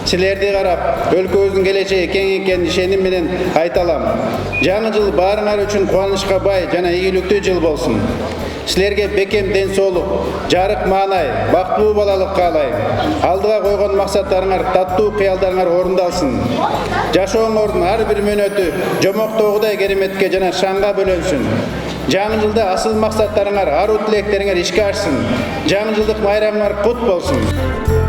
Силерди карап, өлкөбүздүн келечеги кең экенин ишеним менен айта алам. Жаңы жыл баарыңар үчүн кубанычка бай жана ийгиликтүү жыл болсун. Силерге бекем ден соолук, жарык маанай, бактылуу балалык каалайм. Алдыга койгон максаттарыңар, таттуу кыялдарыңар орундалсын. Жашооңордун ар бир мөөнөтү жомоктогудай кереметке жана шаңга бөлөнсүн. Жаңы жылда асыл максаттарыңар, аруу тилектериңер ишке ашсын. Жаңы жылдык майрамыңар кут болсун.